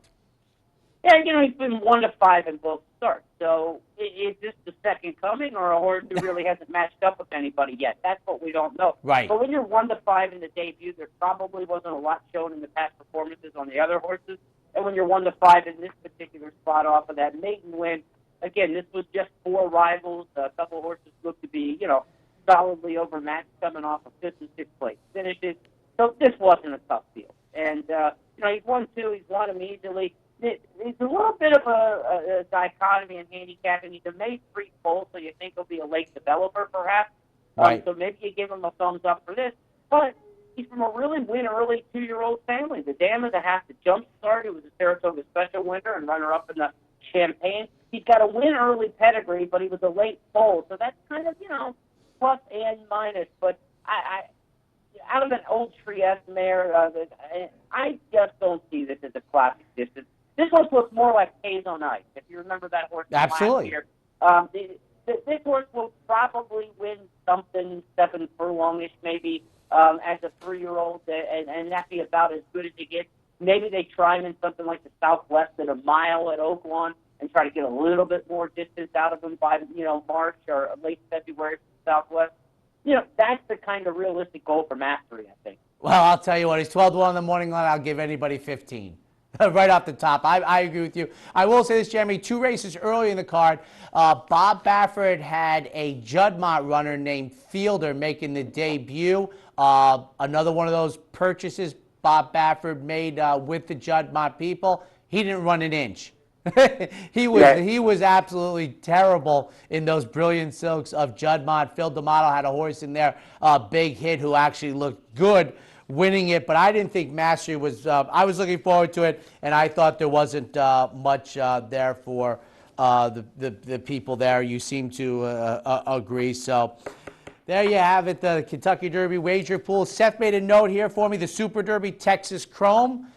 Yeah, he's been 1-5 in both starts. So is this the second coming, or a horse who really hasn't matched up with anybody yet? That's what we don't know. Right. But when you're 1-5 in the debut, there probably wasn't a lot shown in the past performances on the other horses. And when you're 1-5 in this particular spot off of that maiden win, again, this was just 4 rivals. A couple of horses looked to be, solidly overmatched coming off of 5th and 6th place finishes. So this wasn't a tough field. And, he's won 2. He's won them easily. It's a little bit of a dichotomy in handicapping. He's a May 3 foal, so you think he'll be a late developer, perhaps. Right. So maybe you give him a thumbs up for this. But he's from a really win-early 2-year-old family. The dam of the half, the jump start, who was a Saratoga Special winner and runner-up in the Champagne. He's got a win-early pedigree, but he was a late foal. So that's kind of, plus and minus. But I out of an old Trieste mare, I just don't see this as a classic distance. This horse looks more like Haze on Ice, if you remember that horse from last year. This horse will probably win something 7 furlongish maybe as a 3-year-old, and that'd be about as good as it gets. Maybe they try him in something like the Southwest at a mile at Oaklawn and try to get a little bit more distance out of him by, March or late February from the Southwest. That's the kind of realistic goal for Mastery, I think. Well, I'll tell you what, he's 12-1 on the morning line. I'll give anybody 15. Right off the top. I agree with you. I will say this, Jeremy, 2 races early in the card. Bob Baffert had a Juddmonte runner named Fielder making the debut. Another one of those purchases Bob Baffert made with the Juddmonte people. He didn't run an inch. He was absolutely terrible in those Brilliant Silks of Juddmonte. Phil D'Amato had a horse in there, Big Hit, who actually looked good winning it, but I didn't think Mastery was, I was looking forward to it, and I thought there wasn't much there for the people there. You seem to agree. So there you have it, the Kentucky Derby wager pool. Seth made a note here for me, the Super Derby Texas Chrome.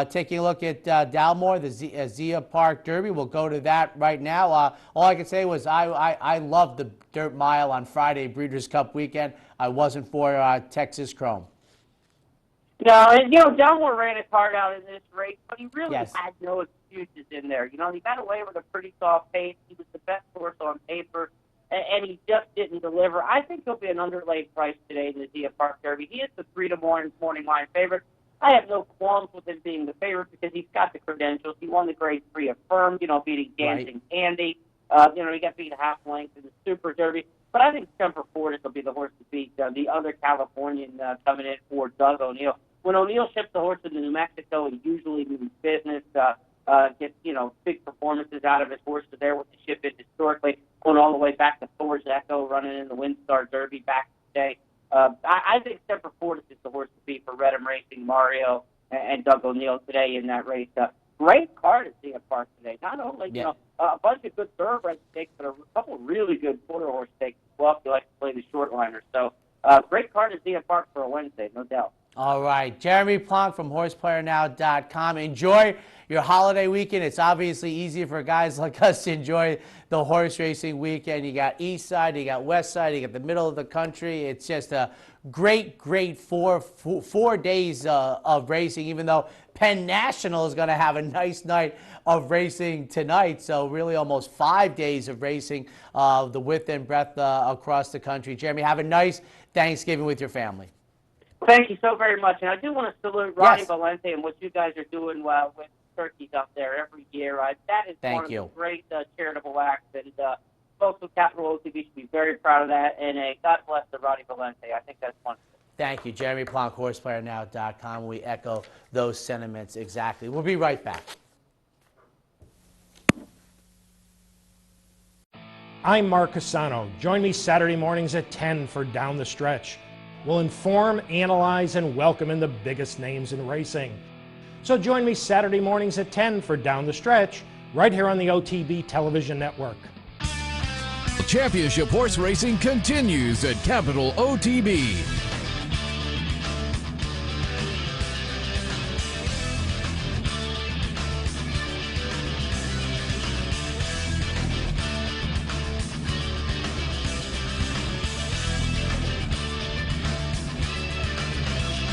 Taking a look at Dalmore, the Zia Park Derby. We'll go to that right now. All I can say was I loved the Dirt Mile on Friday, Breeders' Cup weekend. I wasn't for Texas Chrome. No, and, Dalmore ran his heart out in this race, but he really had no excuses in there. He got away with a pretty soft pace. He was the best horse on paper, and he just didn't deliver. I think he'll be an underlaid price today in the Zia Park Derby. He is the 3-1 morning line favorite. I have no qualms with him being the favorite because he's got the credentials. He won the Grade 3 Affirmed, beating Dancing Andy. He got beat a half length in the Super Derby. But I think Semper Fortis will be the horse to beat the other Californian coming in for Doug O'Neill. When O'Neill ships the horse into New Mexico, he usually moves business, gets, big performances out of his horses there with the ship in historically, going all the way back to Thor's Echo, running in the WinStar Derby back in the day. I think Semper Fortis is the horse to beat for Redham Racing, Mario, and Doug O'Neill today in that race. Great card at Zia Park today. Not only, a bunch of good thoroughbred stakes, but a couple of really good quarter horse stakes as well if you like to play the short liners. So, great card at Zia Park for a Wednesday, no doubt. All right. Jeremy Plonk from HorsePlayerNow.com. Enjoy your holiday weekend. It's obviously easier for guys like us to enjoy the horse racing weekend. You got East Side, you got West Side, you got the middle of the country. It's just a great 4 days of racing, even though Penn National is going to have a nice night of racing tonight. So really almost 5 days of racing, the width and breadth across the country. Jeremy, have a nice Thanksgiving with your family. Thank you so very much. And I do want to salute Ronnie Valente and what you guys are doing with turkeys up there every year. That is one of the great charitable acts. And folks with Capital OTB should be very proud of that. And God bless the Ronnie Valente. I think that's wonderful. Thank you. Jeremy Plonk, HorsePlayerNow.com. We echo those sentiments exactly. We'll be right back. I'm Mark Cassano. Join me Saturday mornings at 10 for Down the Stretch. We'll inform, analyze, and welcome in the biggest names in racing. So join me Saturday mornings at 10 for Down the Stretch, right here on the OTB Television Network. Championship horse racing continues at Capital OTB.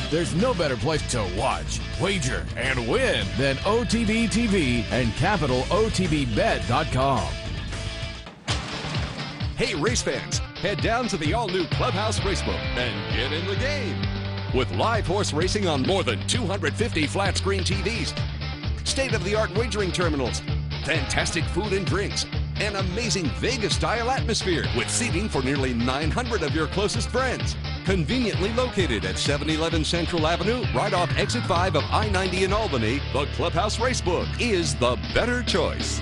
There's no better place to watch, wager, and win than OTB TV and CapitalOTBBet.com. Hey race fans, head down to the all-new Clubhouse Racebook and get in the game. With live horse racing on more than 250 flat-screen TVs, state-of-the-art wagering terminals, fantastic food and drinks, an amazing Vegas-style atmosphere with seating for nearly 900 of your closest friends. Conveniently located at 711 Central Avenue, right off Exit 5 of I-90 in Albany, the Clubhouse Racebook is the better choice.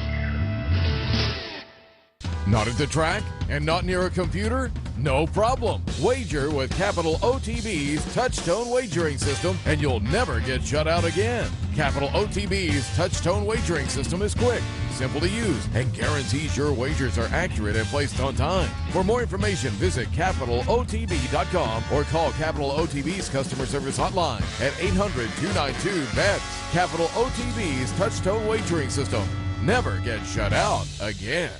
Not at the track and not near a computer? No problem. Wager with Capital OTB's Touch-Tone wagering system and you'll never get shut out again. Capital OTB's Touch-Tone wagering system is quick, simple to use, and guarantees your wagers are accurate and placed on time. For more information, visit CapitalOTB.com or call Capital OTB's customer service hotline at 800-292-BETS. Capital OTB's Touch-Tone wagering system. Never get shut out again.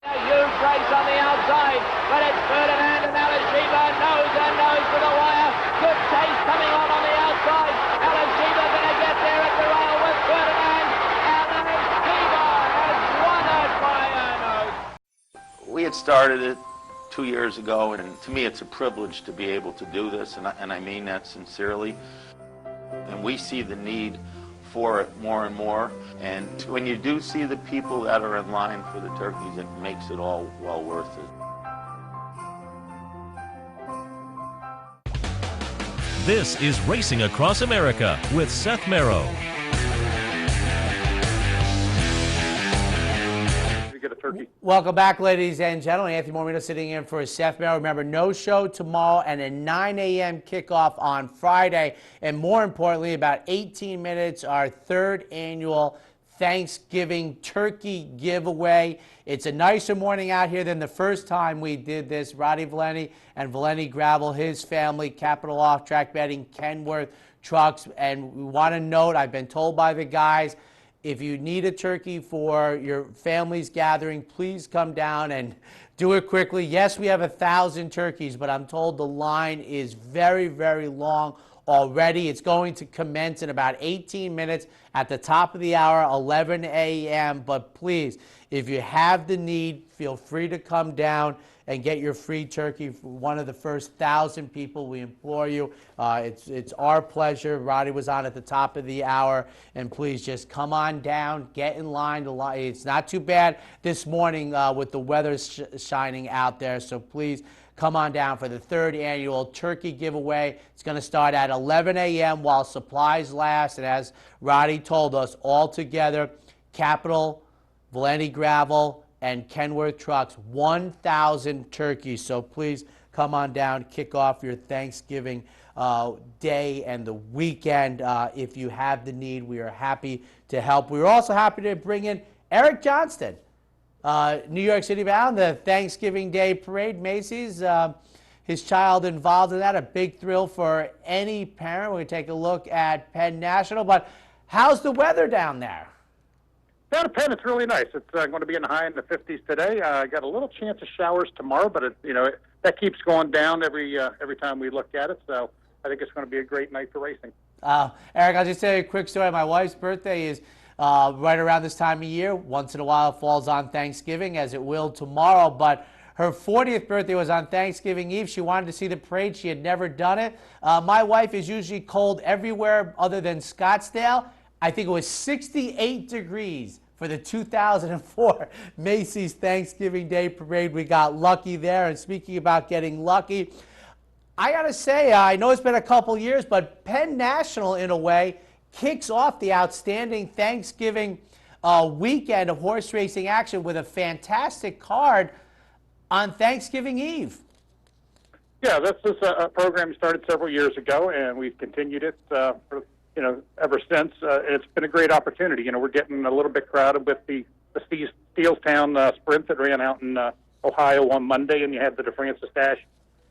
A huge race on the outside, but it's Ferdinand and Alashiba nose and nose to the wire. Good chase coming on the outside. Alashiba going to get there at the rail with Ferdinand. Alashiba has won it by a nose. We had started it 2 years ago, and to me it's a privilege to be able to do this, and I mean that sincerely. And we see the need for it more and more, and when you do see the people that are in line for the turkeys, it makes it all well worth it. This is Racing Across America with Seth Merrow. Welcome back, ladies and gentlemen. Anthony Mormino sitting in for Seth Merrow. Remember, no show tomorrow and a 9 a.m. kickoff on Friday. And more importantly, about 18 minutes, our third annual Thanksgiving turkey giveaway. It's a nicer morning out here than the first time we did this. Roddy Valenti and Valenti Gravel, his family, Capital Off Track Betting, Kenworth Trucks. And we want to note, I've been told by the guys, if you need a turkey for your family's gathering, please come down and do it quickly. Yes, we have 1,000 turkeys, but I'm told the line is very, very long already. It's going to commence in about 18 minutes at the top of the hour, 11 a.m. But please, if you have the need, feel free to come down and get your free turkey for one of the first 1,000 people. We implore you. It's our pleasure. Roddy was on at the top of the hour, and please just come on down, get in line. It's not too bad this morning with the weather shining out there, so please come on down for the third annual turkey giveaway. It's going to start at 11 a.m. while supplies last, and as Roddy told us, all together, Capital, Valenti Gravel, and Kenworth Trucks, 1,000 turkeys. So please come on down, kick off your Thanksgiving day and the weekend. If you have the need, we are happy to help. We're also happy to bring in Eric Johnston, New York City bound, the Thanksgiving Day Parade, Macy's. His child involved in that, a big thrill for any parent. We're going to take a look at Penn National. But how's the weather down there? Down at Penn, it's really nice. It's going to be in the high in the 50s today. Got a little chance of showers tomorrow, but that keeps going down every time we look at it. So I think it's going to be a great night for racing. Eric, I'll just tell you a quick story. My wife's birthday is right around this time of year. Once in a while, it falls on Thanksgiving, as it will tomorrow. But her 40th birthday was on Thanksgiving Eve. She wanted to see the parade. She had never done it. My wife is usually cold everywhere other than Scottsdale. I think it was 68 degrees for the 2004 Macy's Thanksgiving Day Parade. We got lucky there. And speaking about getting lucky, I got to say, I know it's been a couple years, but Penn National, in a way, kicks off the outstanding Thanksgiving weekend of horse racing action with a fantastic card on Thanksgiving Eve. Yeah, this is a program we started several years ago, and we've continued it for ever since. It's been a great opportunity. We're getting a little bit crowded with the Steelstown Sprint that ran out in Ohio on Monday, and you had the DeFrancis Dash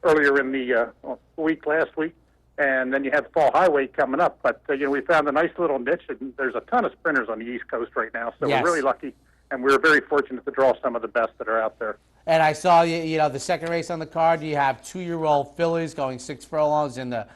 earlier in the week last week, and then you have the Fall Highway coming up. But we found a nice little niche, and there's a ton of sprinters on the East Coast right now, so Yes. we're really lucky, and we're very fortunate to draw some of the best that are out there. And I saw, the second race on the card, you have 2-year-old fillies going 6 furlongs in the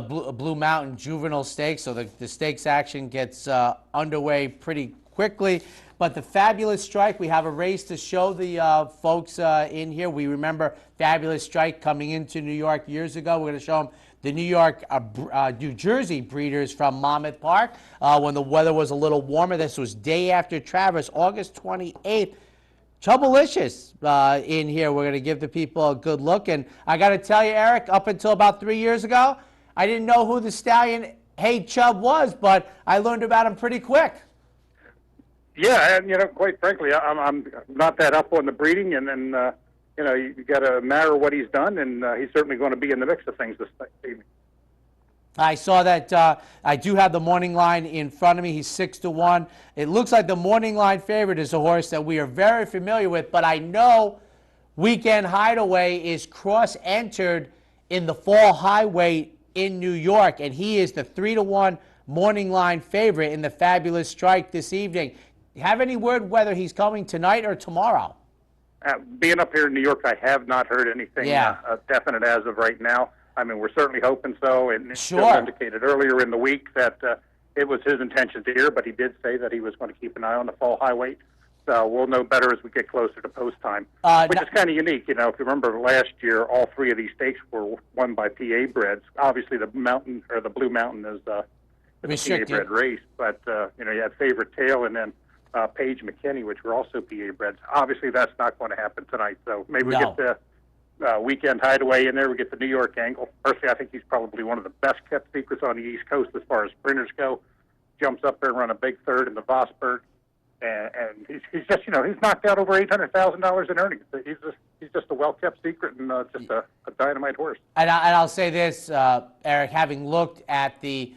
Blue Mountain Juvenile Stakes, so the stakes action gets underway pretty quickly. But the Fabulous Strike, we have a race to show the folks in here. We remember Fabulous Strike coming into New York years ago. We're going to show them the New Jersey breeders from Monmouth Park when the weather was a little warmer. This was day after Travers, August 28th. Troublicious in here. We're going to give the people a good look. And I got to tell you, Eric, up until about 3 years ago, I didn't know who the stallion Hey Chubb was, but I learned about him pretty quick. Yeah, and quite frankly, I'm not that up on the breeding, and then you got to marry what he's done, and he's certainly going to be in the mix of things this evening. I saw that. I do have the morning line in front of me. He's 6-1. It looks like the morning line favorite is a horse that we are very familiar with, but I know Weekend Hideaway is cross-entered in the Fall Highway in New York, and he is the 3-1 morning line favorite in the Fabulous Strike this evening. Have any word whether he's coming tonight or tomorrow? Being up here in New York, I have not heard anything definite as of right now. I mean, we're certainly hoping so, and Bill indicated earlier in the week that it was his intention to hear, but he did say that he was going to keep an eye on the Fall Highway. So we'll know better as we get closer to post time, which is kind of unique. If you remember last year, all 3 of these stakes were won by PA breds. Obviously, the Mountain or the Blue Mountain is a PA bred race, but you had Favorite Tale and then Paige McKinney, which were also PA breds. Obviously, that's not going to happen tonight. So maybe we get the Weekend Hideaway in there. We get the New York angle. Personally, I think he's probably one of the best kept secrets on the East Coast as far as sprinters go. Jumps up there and run a big third in the Vosburg. And he's just, he's knocked out over $800,000 in earnings. He's just a well-kept secret and just a dynamite horse. And I'll say this, Eric, having looked at the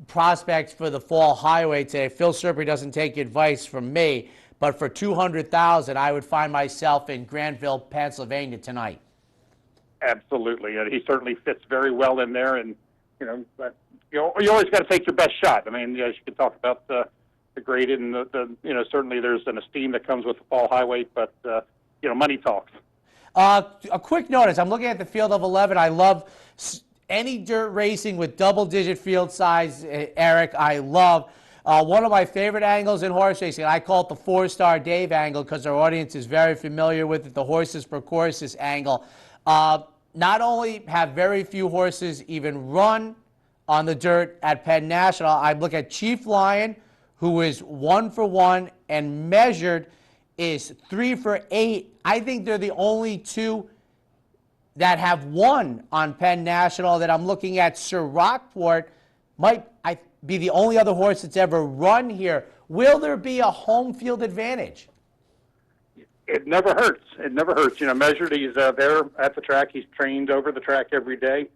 prospects for the Fall Highway today, Phil Serpry doesn't take advice from me, but for $200,000, I would find myself in Granville, Pennsylvania tonight. Absolutely, and he certainly fits very well in there. And but you always got to take your best shot. I mean, as you can talk about the graded and the certainly there's an esteem that comes with the Fall Highway, but money talks. A quick notice: I'm looking at the field of 11. I love any dirt racing with double-digit field size, Eric. I love. One of my favorite angles in horse racing, I call it the 4-star Dave angle because our audience is very familiar with it, the horses per courses angle. Not only have very few horses even run on the dirt at Penn National, I look at Chief Lion, who is 1-for-1, and Measured is 3-for-8. I think they're the only 2 that have won on Penn National. That I'm looking at. Sir Rockport might be the only other horse that's ever run here. Will there be a home field advantage? It never hurts. It never hurts. Measured, he's there at the track. He's trained over the track every day.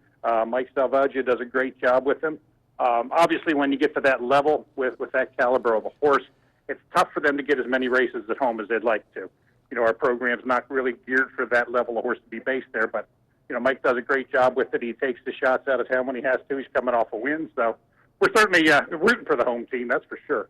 Mike Salvaggio does a great job with him. Obviously, when you get to that level with that caliber of a horse, it's tough for them to get as many races at home as they'd like to. Our program's not really geared for that level of horse to be based there, but, Mike does a great job with it. He takes the shots out of town when he has to. He's coming off a win, so we're certainly rooting for the home team, that's for sure.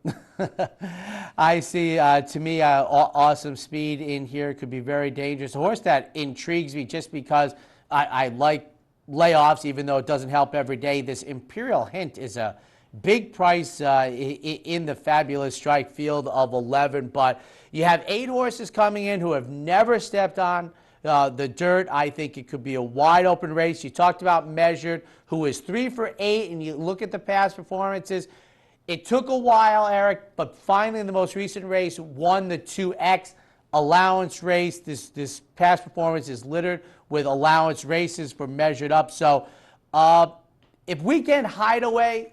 I see, to me, awesome speed in here. Could be very dangerous. A horse that intrigues me just because I like layoffs, even though it doesn't help every day. This Imperial Hint is a big price in the Fabulous Strike field of 11, but you have 8 horses coming in who have never stepped on the dirt. I think it could be a wide open race. You talked about Measured, who is 3-for-8, and you look at the past performances. It took a while, Eric, but finally in the most recent race won the 2X allowance race. This past performance is littered with allowance races for Measured Up. So if Weekend Hideaway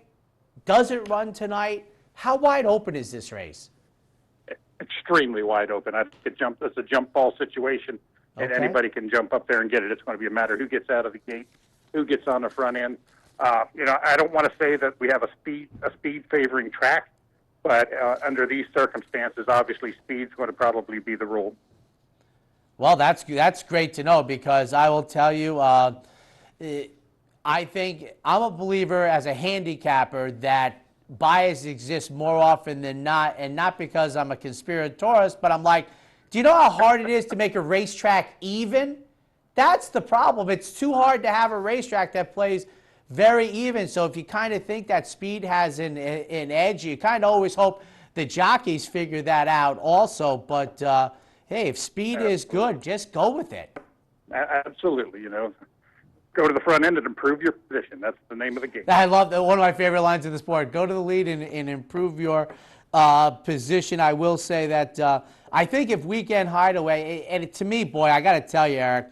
doesn't run tonight, how wide open is this race? Extremely wide open. I think it's a jump ball situation, and anybody can jump up there and get it. It's going to be a matter who gets out of the gate, who gets on the front end. I don't want to say that we have a speed favoring track, but under these circumstances, obviously speed's going to probably be the rule. Well, that's great to know, because I will tell you, I think I'm a believer as a handicapper that bias exists more often than not, and not because I'm a conspiratorist, but I'm like, do you know how hard it is to make a racetrack even? That's the problem. It's too hard to have a racetrack that plays very even. So if you kind of think that speed has an edge, you kind of always hope the jockeys figure that out also. But hey, if speed is good, just go with it. Absolutely, go to the front end and improve your position. That's the name of the game. I love that. One of my favorite lines in the sport. Go to the lead and improve your position. I will say that I think if Weekend Hideaway, and to me, boy, I got to tell you, Eric,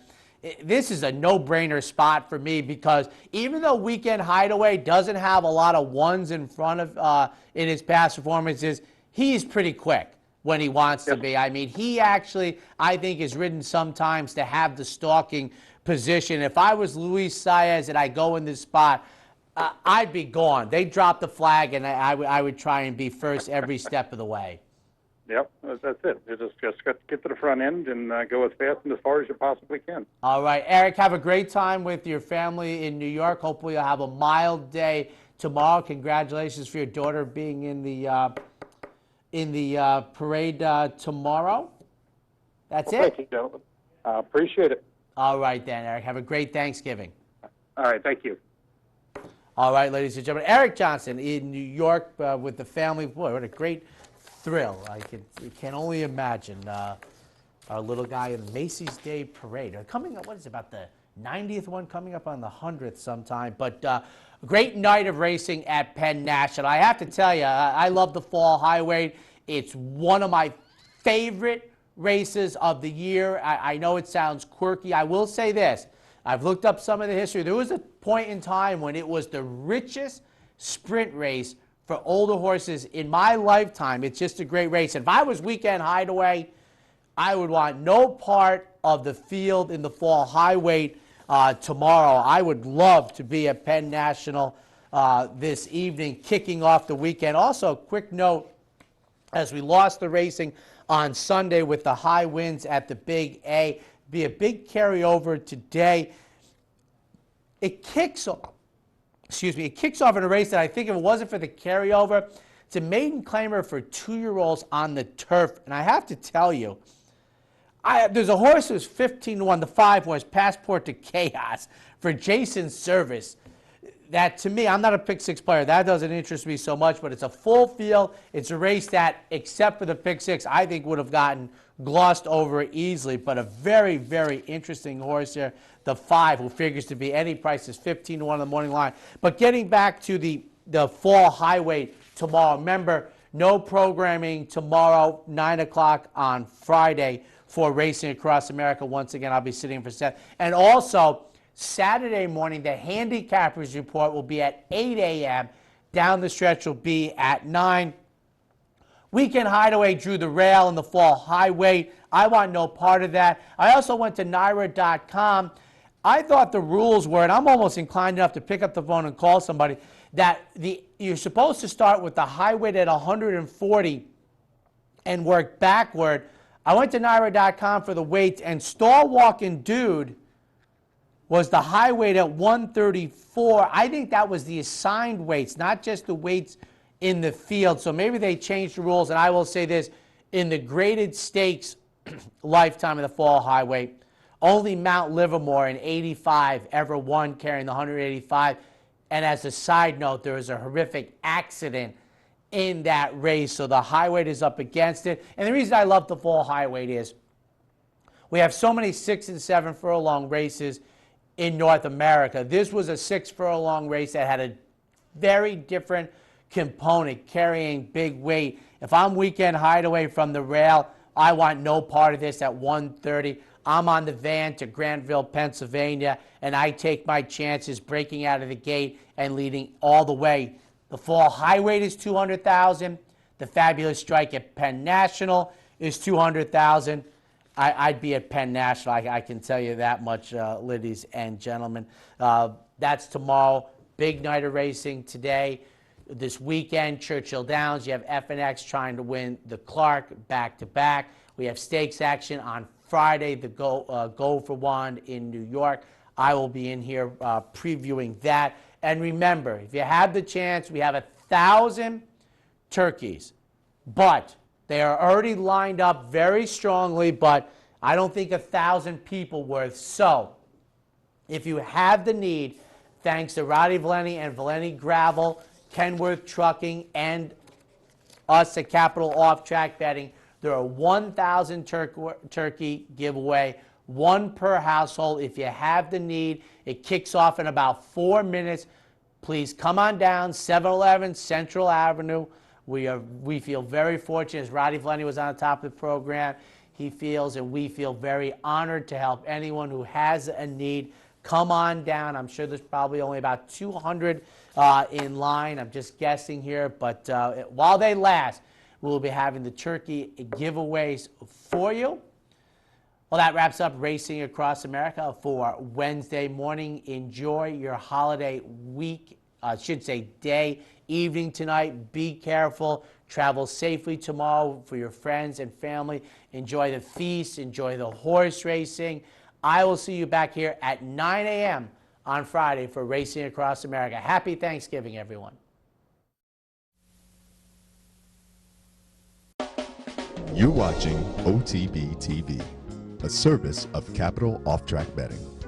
this is a no-brainer spot for me, because even though Weekend Hideaway doesn't have a lot of ones in front of in his past performances, he's pretty quick when he wants to be. I mean, he actually, I think, is ridden sometimes to have the stalking position. If I was Luis Saez and I go in this spot, I'd be gone. They'd drop the flag, and I would try and be first every step of the way. Yep, that's it. You just get to the front end and go as fast and as far as you possibly can. All right, Eric, have a great time with your family in New York. Hopefully you'll have a mild day tomorrow. Congratulations for your daughter being in the parade tomorrow. That's it. Thank you, gentlemen. Appreciate it. All right, then, Eric. Have a great Thanksgiving. All right, thank you. All right, ladies and gentlemen. Eric Johnson in New York with the family. Boy, what a great thrill. You can only imagine our little guy in the Macy's Day Parade. Coming up, what is it, about the 90th one, coming up on the 100th sometime. But a great night of racing at Penn National. I have to tell you, I love the Fall Highway. It's one of my favorite races of the year. I know it sounds quirky. I will say this. I've looked up some of the history. There was a point in time when it was the richest sprint race for older horses in my lifetime. It's just a great race. If I was Weekend Hideaway, I would want no part of the field in the Fall Highway tomorrow. I would love to be at Penn National this evening, kicking off the weekend. Also, quick note, as we lost the racing on Sunday with the high winds at the Big A, be a big carryover today. It kicks off in a race that I think if it wasn't for the carryover, it's a maiden claimer for 2-year-olds on the turf. And I have to tell you, there's a horse who's 15-1, the 5 horse, Passport to Chaos, for Jason Service. That, to me, I'm not a pick 6 player. That doesn't interest me so much, but it's a full field. It's a race that, except for the pick 6, I think would have gotten glossed over easily. But a very, very interesting horse here, the 5, who figures to be any price, is 15-1 on the morning line. But getting back to the Fall Highway tomorrow, remember, no programming tomorrow, 9 o'clock on Friday for Racing Across America. Once again, I'll be sitting in for Seth. And also, Saturday morning, the Handicappers Report will be at 8 a.m. Down the stretch will be at 9. Weekend Hideaway drew the rail in the Fall Highway. I want no part of that. I also went to NYRA.com. I thought the rules were, and I'm almost inclined enough to pick up the phone and call somebody, that you're supposed to start with the high weight at 140 and work backward. I went to NYRA.com for the weights, and Stall Walking Dude was the high weight at 134. I think that was the assigned weights, not just the weights in the field. So maybe they changed the rules. And I will say this, in the graded stakes lifetime of the Fall Highway, only Mount Livermore in 85 ever won carrying the 185. And as a side note, there was a horrific accident in that race. So the high weight is up against it. And the reason I love the Fall Highway is we have so many 6 and 7 furlong races in North America. This was a 6 furlong race that had a very different component, carrying big weight. If I'm Weekend Hideaway from the rail, I want no part of this at 130. I'm on the van to Granville, Pennsylvania, and I take my chances breaking out of the gate and leading all the way. The Fall Highway is 200,000. The Fabulous Strike at Penn National is 200,000. I'd be at Penn National. I can tell you that much, ladies and gentlemen. That's tomorrow. big night of racing today. This weekend, Churchill Downs, you have FNX trying to win the Clark back-to-back. We have stakes action on Friday, the Go for Wand in New York. I will be in here previewing that. And remember, if you have the chance, we have 1,000 turkeys, but they are already lined up very strongly, but I don't think 1,000 people worth. So if you have the need, thanks to Roddy Valenti and Valenti Gravel, Kenworth Trucking, and us at Capital Off Track Betting, there are 1,000 turkey giveaway, one per household. If you have the need, it kicks off in about 4 minutes. Please come on down, 711 Central Avenue. We feel very fortunate. As Roddy Valenti was on the top of the program, he feels and we feel very honored to help anyone who has a need. Come on down. I'm sure there's probably only about 200 in line. I'm just guessing here, but while they last, we'll be having the turkey giveaways for you. Well, that wraps up Racing Across America for Wednesday morning. Enjoy your holiday week, day, evening tonight. Be careful. Travel safely tomorrow for your friends and family. Enjoy the feast. Enjoy the horse racing. I will see you back here at 9 a.m. on Friday for Racing Across America. Happy Thanksgiving, everyone. You're watching OTB TV, a service of Capital Off Track Betting.